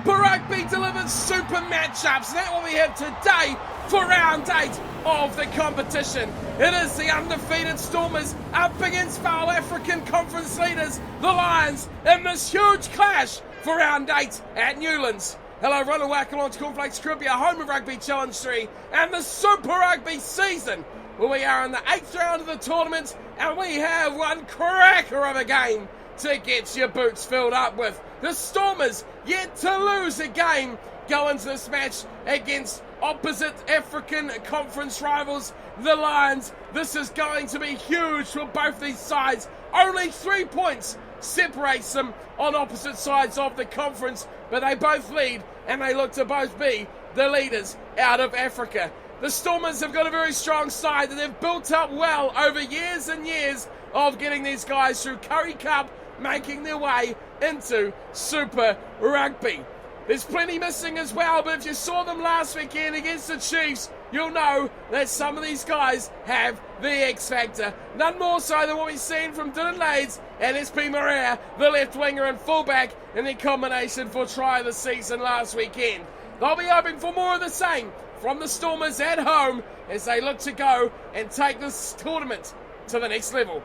Super Rugby delivers super matchups. That's what we have today for round 8 of the competition. It is the undefeated Stormers up against fellow African Conference leaders, the Lions, in this huge clash for round 8 at Newlands. Hello everyone and welcome on to Cornflakes Trivia, home of Rugby Challenge 3 and the Super Rugby season, where we are in the 8th round of the tournament and we have one cracker of a game to get your boots filled up with. The Stormers, yet to lose a game, go into this match against opposite African Conference rivals, the Lions. This is going to be huge for both these sides. Only 3 points separates them on opposite sides of the conference, but they both lead and they look to both be the leaders out of Africa. The Stormers have got a very strong side that they've built up well over years and years of getting these guys through Currie Cup, making their way into Super Rugby. There's plenty missing as well, but if you saw them last weekend against the Chiefs, you'll know that some of these guys have the X factor. None more so than what we've seen from Dylan Lades and SP Maria, the left winger and fullback, in their combination for try of the season last weekend. They'll be hoping for more of the same from the Stormers at home as they look to go and take this tournament to the next level.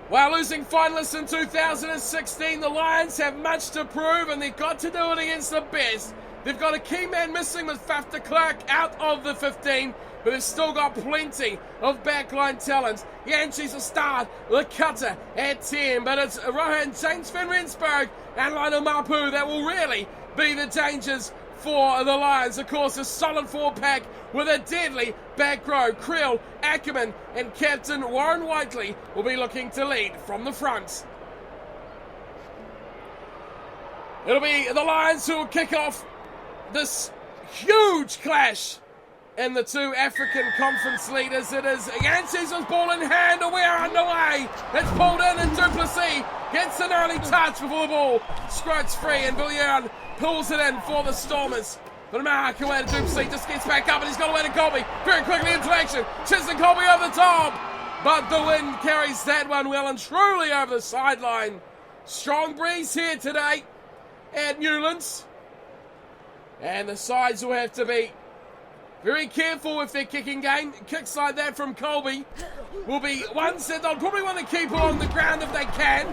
While losing finalists in 2016, the Lions have much to prove and they've got to do it against the best. They've got a key man missing with Faf de Klerk out of the 15, but they've still got plenty of backline talent. Yancey's a start, the cutter at 10, but it's Rohan James Van Rensburg and Lionel Mapu that will really be the dangers for the Lions. Of course, a solid 4-pack with a deadly back row. Creel, Ackerman and Captain Warren Whiteley will be looking to lead from the front. It'll be the Lions who will kick off this huge clash in the two African Conference leaders. It is Yancey's with ball in hand and we are underway. It's pulled in and Duplessis gets an early touch before the ball squirts free and Villian pulls it in for the Stormers. But Mark away to Duplessis, just gets back up and he's got away to Colby. Very quickly into action. Chisholm Colby over the top. But the wind carries that one well and truly over the sideline. Strong breeze here today at Newlands. And the sides will have to be very careful with their kicking game. Kicks like that from Colby will be ones that they'll probably want to keep along the ground if they can.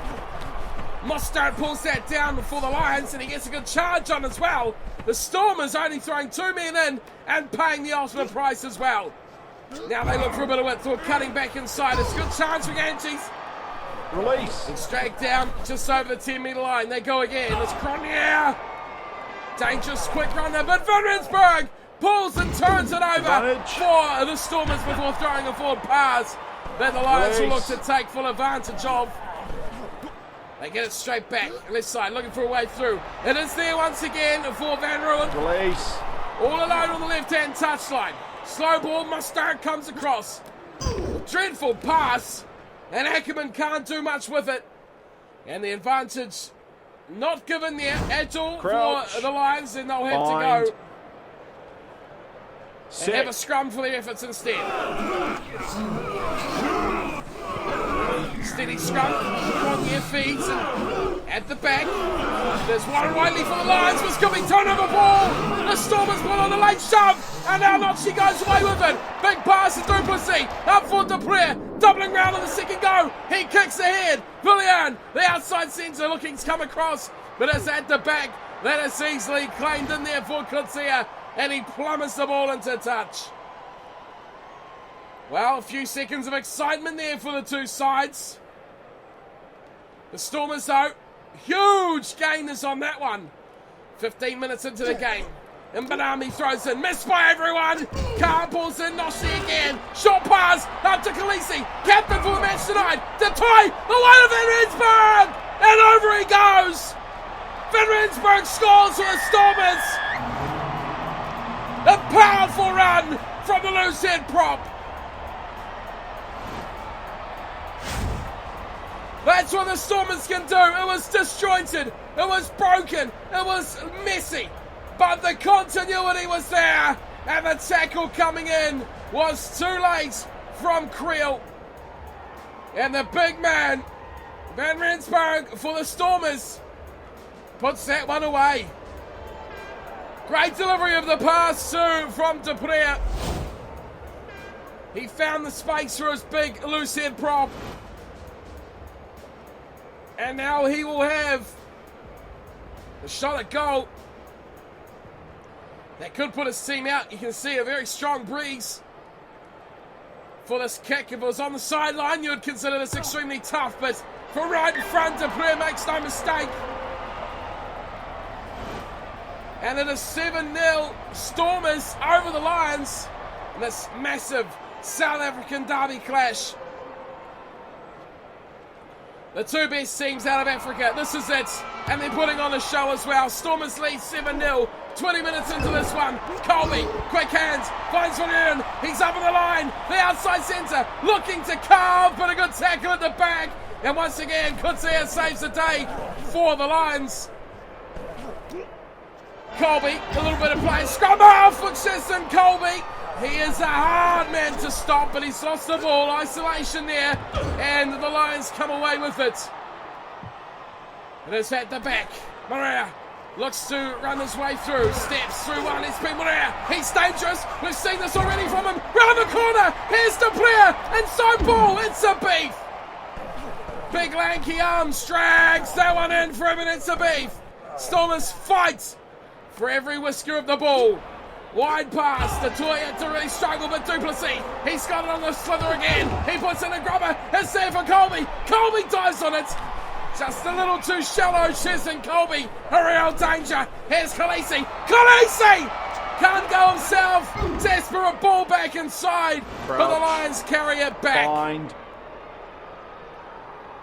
Mostard pulls that down for the Lions and he gets a good charge on as well. The Stormers only throwing 2 men in and paying the ultimate price as well. Now they look for a bit of width or cutting back inside. It's a good chance for Yankees. Release. It's dragged down just over the 10-metre line. They go again. It's Cronje. Dangerous quick runner, but Van Rensburg pulls and turns it over for the Stormers before throwing a forward pass that the Lions will look to take full advantage of. They get it straight back, left side, looking for a way through. It is there once again for Van Rooyen. Release. All alone on the left-hand touchline. Slow ball, Mustard comes across. Dreadful pass, and Ackerman can't do much with it. And the advantage not given there at all for the Lions, and they'll have to go and have a scrum for their efforts instead. Steady scrum, Cronje feeds and at the back. There's Warren Whiteley for the Lions, was coming turnover ball. The Stormers put on the late shove, and now not she goes away with it. Big pass to Duplessis, up for Dupree, doubling round on the second go. He kicks ahead. Villian, the outside centre looking to come across, but it's at the back. That is easily claimed in there for Kutsia, and he plummets the ball into touch. Well, a few seconds of excitement there for the two sides. The Stormers, though, huge gainers on that one. 15 minutes into the game. Mbanami throws in, missed by everyone. Carr pulls in, Noshi again. Short pass up to Khaleesi. Captain for the match tonight. To tie the line of Van Rensburg. And over he goes. Van Rensburg scores for the Stormers. A powerful run from the loose head prop. That's what the Stormers can do. It was disjointed, it was broken, it was messy, but the continuity was there, and the tackle coming in was too late from Creel. And the big man, Van Rensburg, for the Stormers, puts that one away. Great delivery of the pass too from De Pree. He found the space for his big loose head prop. And now he will have a shot at goal. That could put his team out. You can see a very strong breeze for this kick. If it was on the sideline, you would consider this extremely tough. But for right in front, De Pree makes no mistake. And it is 7-0 Stormers over the Lions in this massive South African derby clash. The two best teams out of Africa. This is it. And they're putting on a show as well. Stormers lead 7-0. 20 minutes into this one. Colby, quick hands, finds Van Uren. He's up on the line. The outside centre, looking to carve, but a good tackle at the back. And once again, Kutea saves the day for the Lions. Colby, a little bit of play. Scrum off for Jason Colby. He is a hard man to stop, but he's lost the ball. Isolation there, and the Lions come away with it. It is at the back. Maria looks to run his way through. Steps through one. It's been Maria. He's dangerous. We've seen this already from him. Round the corner. Here's the player. Inside ball. It's a beef. Big lanky arms drags that one in for him, and it's a beef. Stormers fight for every whisker of the ball. Wide pass. The Toy had to really struggle, but Du Plessis, he's got it on the slither again. He puts in a grubber. It's there for Colby. Colby dives on it. Just a little too shallow. Chesson Colby, a real danger. Here's Khaleesi. Khaleesi can't go himself. Desperate ball back inside, but the Lions carry it back. Bind.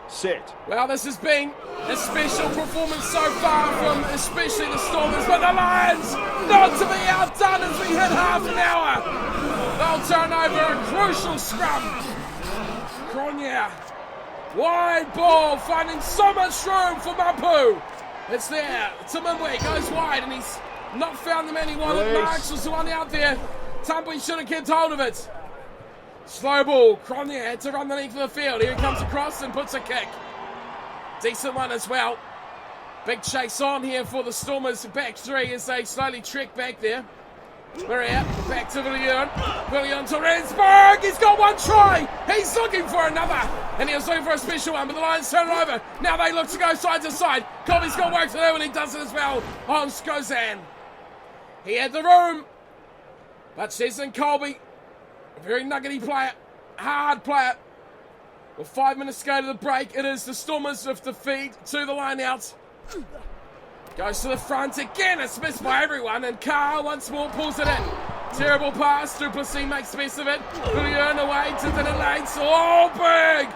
Sit. Well, this has been a special performance so far from especially the Stormers, but the Lions not to be outdone as we hit half an hour. They'll turn over a crucial scrum. Cronje, wide ball, finding so much room for Mapu. It's there. Timimwe goes wide, and he's not found the man he wanted. Release. Marks was the one out there. Tumbly should have kept hold of it. Slow ball. Cronje had to run the length of the field. Here he comes across and puts a kick. Decent one as well. Big chase on here for the Stormers back three as they slowly trek back there. Maria back to Villian. Villian to Rensburg. He's got one try. He's looking for another. And he was looking for a special one, but the Lions turn it over. Now they look to go side to side. Colby's got work to do, and he does it as well on Skozan. He had the room, but Chesson Colby, a very nuggety player, hard player. With 5 minutes to go to the break, it is the Stormers with the feed to the line out. Goes to the front again. It's missed by everyone, and Carr once more pulls it in. Terrible pass. Du Plessis makes the best of it. Villian away to Dylan Lates. Oh, big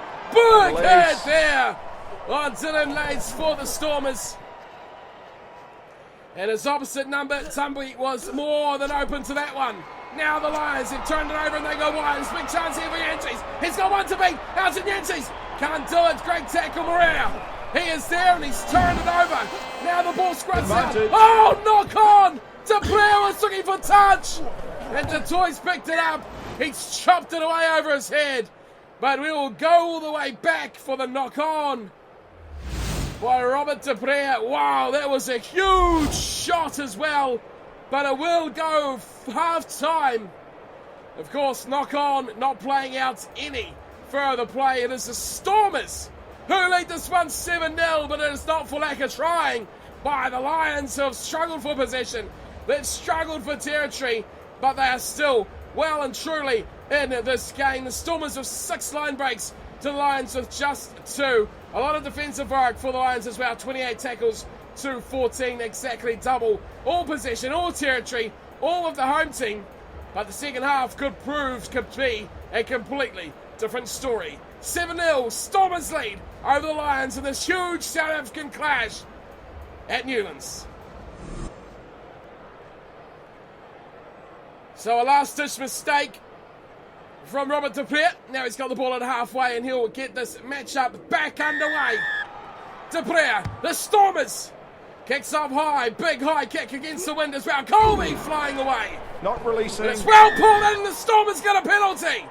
hit there on Dylan Lates for the Stormers. And his opposite number, Tumby, was more than open to that one. Now the Lions have turned it over and they go wide. It's a big chance here for Yanchis. He's got one to beat. Out to Yanchis. Can't do it. Great tackle, Maria. He is there and he's turned it over. Now the ball scruts out. Oh, knock on. De Pree was looking for touch. And DeToy's picked it up. He's chopped it away over his head. But we will go all the way back for the knock on by Robert De Pree. Wow, that was a huge shot as well. But it will go half time. Of course, knock on, not playing out any further play. It is the Stormers who lead this one 7-0, but it is not for lack of trying by the Lions, who have struggled for possession. They've struggled for territory, but they are still well and truly in this game. The Stormers with 6 line breaks to the Lions with just 2. A lot of defensive work for the Lions as well. 28 tackles to 14, exactly double. All possession, all territory, all of the home team. But the second half could be a completely different story. 7-0, Stormers lead over the Lions in this huge South African clash at Newlands. So a last-ditch mistake from Robert De Pree. Now he's got the ball at halfway and he'll get this matchup back underway. De Pree, the Stormers, kicks up high, big high kick against the wind as well. Colby flying away. Not releasing. It's well pulled in and the Stormers got a penalty.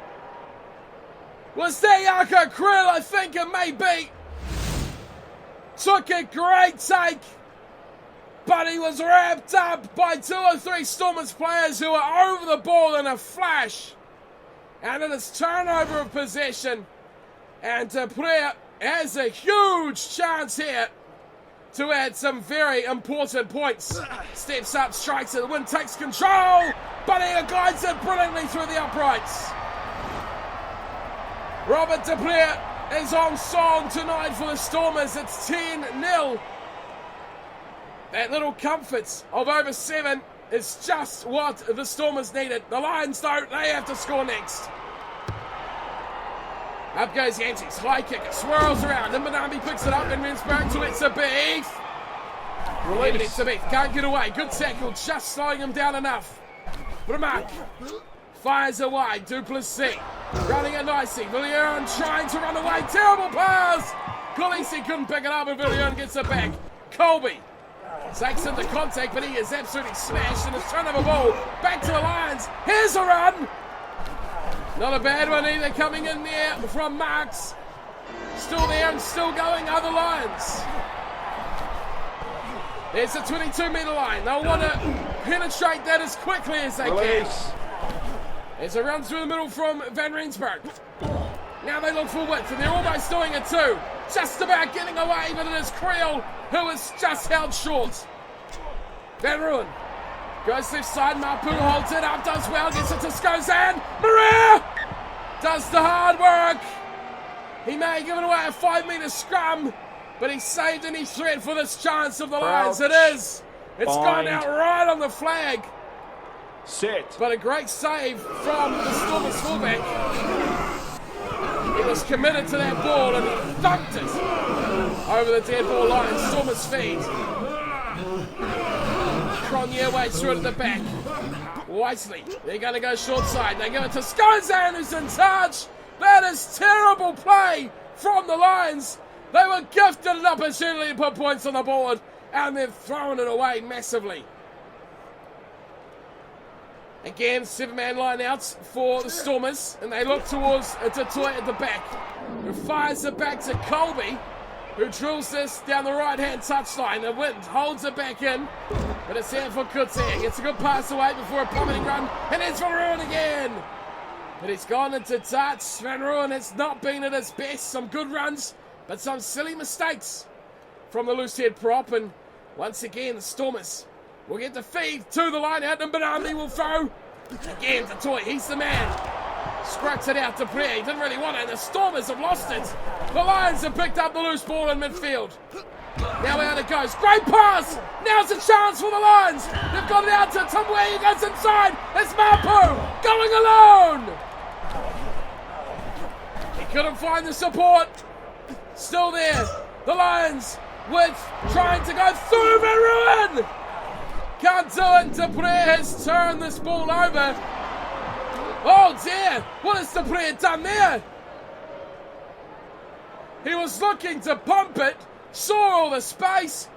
Was that Yaka Krill? I think it may be. Took a great take but he was wrapped up by 2 or 3 Stormers players who were over the ball in a flash. And it is turnover of possession. And Dupree has a huge chance here to add some very important points. Steps up, strikes at the wind, takes control, but he guides it brilliantly through the uprights. Robert Dupree is on song tonight for the Stormers. It's 10-0. That little comfort of over 7 is just what the Stormers needed. The Lions, though, they have to score next. Up goes Yantis, high kick, it swirls around. Mbanambi picks it up and runs back to Itzabeth. Release. Itzabeth can't get away. Good tackle, just slowing him down enough. Bramak fires away. Duplessis running it nicely. Villian trying to run away. Terrible pass. Khaleesi couldn't pick it up and Villian gets it back. Colby takes into contact, but he is absolutely smashed and it's turnover ball. Back to the Lions. Here's a run. Not a bad one either, coming in there from Marks. Still there and still going, other Lions. There's the 22-metre line. They'll want to penetrate that as quickly as they can. There's a run through the middle from Van Rensburg. Now they look for width, and they're almost doing it too. Just about getting away, but it is Creel who is just held short. Van Rooyen goes left side, Mapu holds it up, does well, gets it to Skozan. Maria does the hard work. He may have given away a 5-metre scrum, but he saved any threat for this chance of the Lions. It is. It's gone out right on the flag. Set. But a great save from the Stormers fullback. He was committed to that ball and he thumped it over the dead ball line. Stormers feed. Cronje waits through it at the back. Wisely, they're going to go short side. They give it to Skozan, who's in touch. That is terrible play from the Lions. They were gifted an opportunity to put points on the board, and they've thrown it away massively. Again, 7-man line outs for the Stormers, and they look towards Dutoit at the back, who fires it back to Colby, who drills this down the right-hand touchline. The wind holds it back in, but it's here for Kutzing. Gets a good pass away before a plummeting run, and it's Van Rooyen again. But he's gone into touch. Van Rooyen has not been at his best. Some good runs, but some silly mistakes from the loose head prop. And once again, the Stormers will get the feed to the line out, and Mbanambi will throw. Again, Dutoit, he's the man. Scraps it out to Dupree. He didn't really want it, and the Stormers have lost it. The Lions have picked up the loose ball in midfield. Now out it goes. Great pass. Now's a chance for the Lions. They've got it out to Tumway. He goes inside. It's Mapu going alone. He couldn't find the support. Still there. The Lions with trying to go through Van Rooyen. Can't do it. Dupree has turned this ball over. Oh dear. What has Dupree done there? He was looking to pump it. Saw all the space.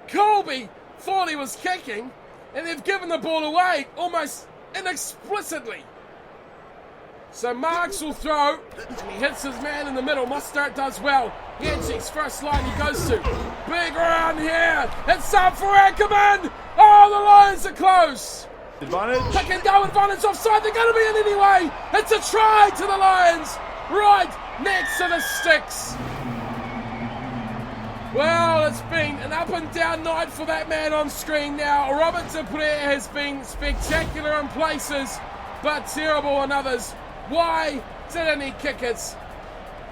Colby thought he was kicking, and they've given the ball away almost inexplicitly. So Marks will throw, and he hits his man in the middle. Mustard does well. Yanchik's first line he goes to. Big run here. It's up for Ackerman. Oh, the Lions are close. Advantage. Pick and go advantage offside. They're going to be in anyway. It's a try to the Lions. Right next to the sticks. Well, it's been an up and down night for that man on screen now. Robert Dupree has been spectacular in places, but terrible in others. Why didn't he kick it?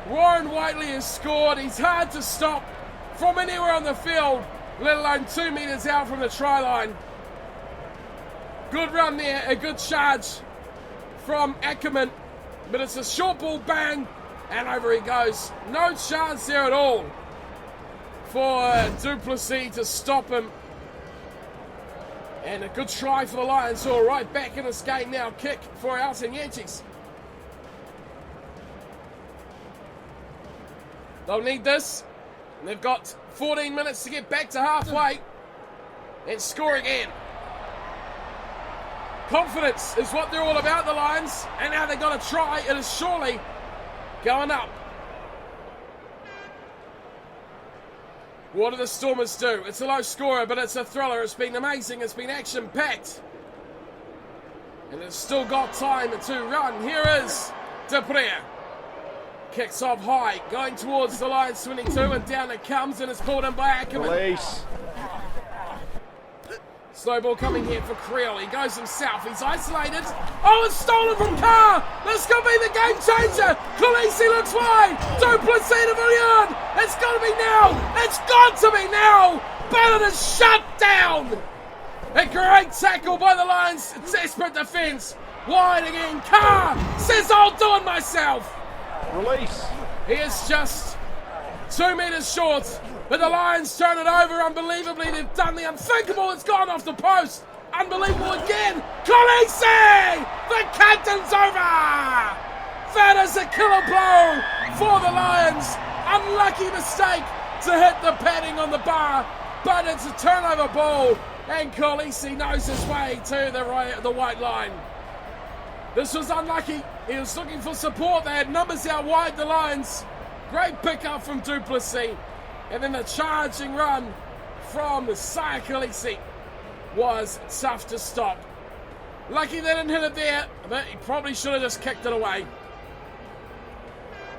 Warren Whiteley has scored. He's hard to stop from anywhere on the field, let alone 2 metres out from the try line. Good run there, a good charge from Ackerman, but it's a short ball bang, and over he goes. No chance there at all for Duplessis to stop him. And a good try for the Lions, who are right back in this game now. Kick for Alton Yanchis. They'll need this. And they've got 14 minutes to get back to halfway and score again. Confidence is what they're all about, the Lions. And now they've got to try. It is surely going up. What do the Stormers do? It's a low scorer, but it's a thriller. It's been amazing. It's been action-packed. And it's still got time to run. Here is Depree. Kicks off high, going towards the Lions 22, and down it comes, and it's pulled in by Ackerman. Release. Slow ball coming here for Creel. He goes himself. He's isolated. Oh, it's stolen from Carr. This could be the game changer. Khaleesi looks wide. Duplessis to Villian. It's got to be now. It's got to be now. But it is shut down. A great tackle by the Lions. Desperate defense. Wide again. Carr says, I'll do it myself. Release. He is just 2 meters short. But the Lions turn it over unbelievably. They've done the unthinkable. It's gone off the post. Unbelievable again. Khaleesi! The captain's over! That is a killer blow for the Lions. Unlucky mistake to hit the padding on the bar. But it's a turnover ball. And Khaleesi knows his way to the white line. This was unlucky. He was looking for support. They had numbers out wide, the Lions. Great pickup from Duplessis. And then the charging run from Siya Khaleesi was tough to stop. Lucky they didn't hit it there, but he probably should have just kicked it away.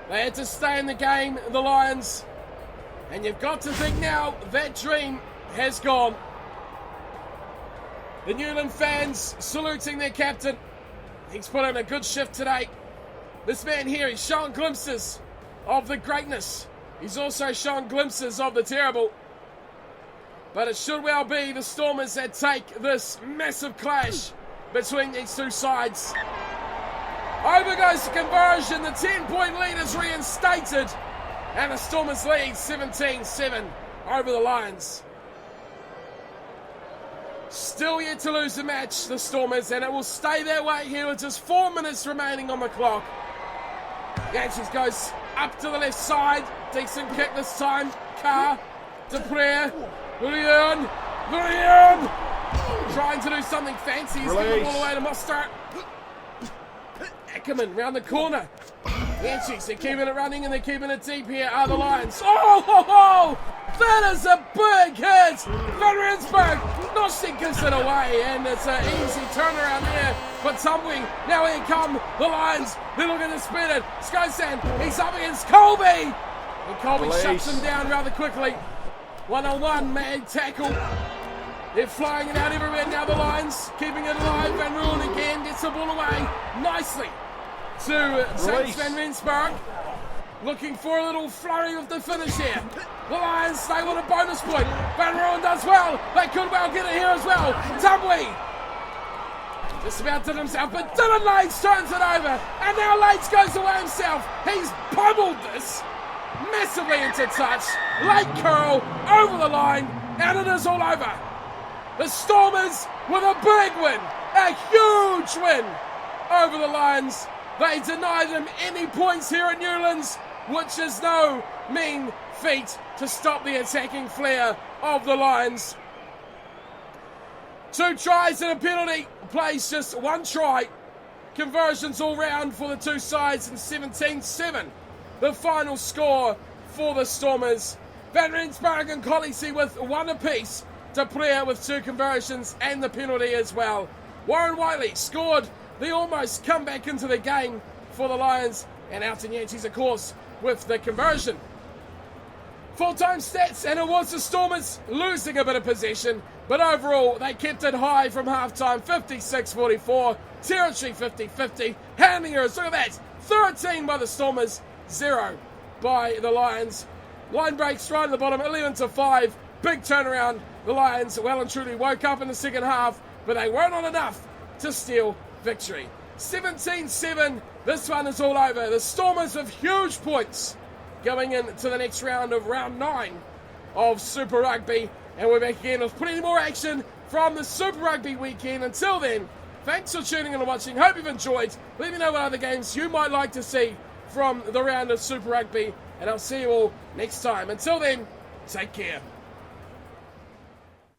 They had to stay in the game, the Lions. And you've got to think now, that dream has gone. The Newland fans saluting their captain. He's put in a good shift today. This man here, he's showing glimpses of the greatness. He's also shown glimpses of the terrible. But it should well be the Stormers that take this massive clash between these two sides. Over goes the conversion. The 10-point lead is reinstated. And the Stormers lead 17-7 over the Lions. Still yet to lose the match, the Stormers, and it will stay that way here with just 4 minutes remaining on the clock. Yankees goes up to the left side. Decent kick this time. Carr, Depree, Villian, trying to do something fancy. He's giving the ball away to Mostert. Ackerman round the corner. Yankees, they're keeping it running and they're keeping it deep here are the Lions. Oh! That is a big hit! Van Rensburg, Noshing gives it away, and it's an easy turnaround here for Tumbling. Now here come the Lions. They're looking to spin it. Skosan, he's up against Colby. And Colby shuts him down rather quickly. 1-on-1, man tackle. They're flying it out everywhere now, the Lions. Keeping it alive. Van Rooyen again gets the ball away nicely to James Van Rensburg. Looking for a little flurry of the finish here. The Lions, they want a bonus point. Van Rooyen does well. They could well get it here as well. Tumwee just about did himself, but Dylan Lates turns it over. And now Lates goes away himself. He's pummeled this massively into touch. Late curl over the line, and it is all over. The Stormers with a big win. A huge win over the Lions. They deny them any points here at Newlands, which is no mean feat to stop the attacking flair of the Lions. 2 tries and a penalty. Plays just 1 try. Conversions all round for the two sides, and 17-7. The final score for the Stormers. Van Rensburg and Khaleesi with 1 apiece. Depree with 2 conversions and the penalty as well. Warren Whiteley scored the almost comeback into the game for the Lions, and Alton Yankees, of course, with the conversion. Full-time stats, and it was the Stormers losing a bit of possession, but overall they kept it high from halftime. 56-44, territory 50-50, handling errors, look at that, 13 by the Stormers, 0 by the Lions. Line breaks right at the bottom, 11-5, big turnaround. The Lions well and truly woke up in the second half, but they weren't on enough to steal victory. 17-7, this one is all over. The Stormers with huge points going into the next round of round 9 of Super Rugby. And we're back again with plenty more action from the Super Rugby weekend. Until then, thanks for tuning in and watching. Hope you've enjoyed. Let me know what other games you might like to see from the round of Super Rugby. And I'll see you all next time. Until then, take care.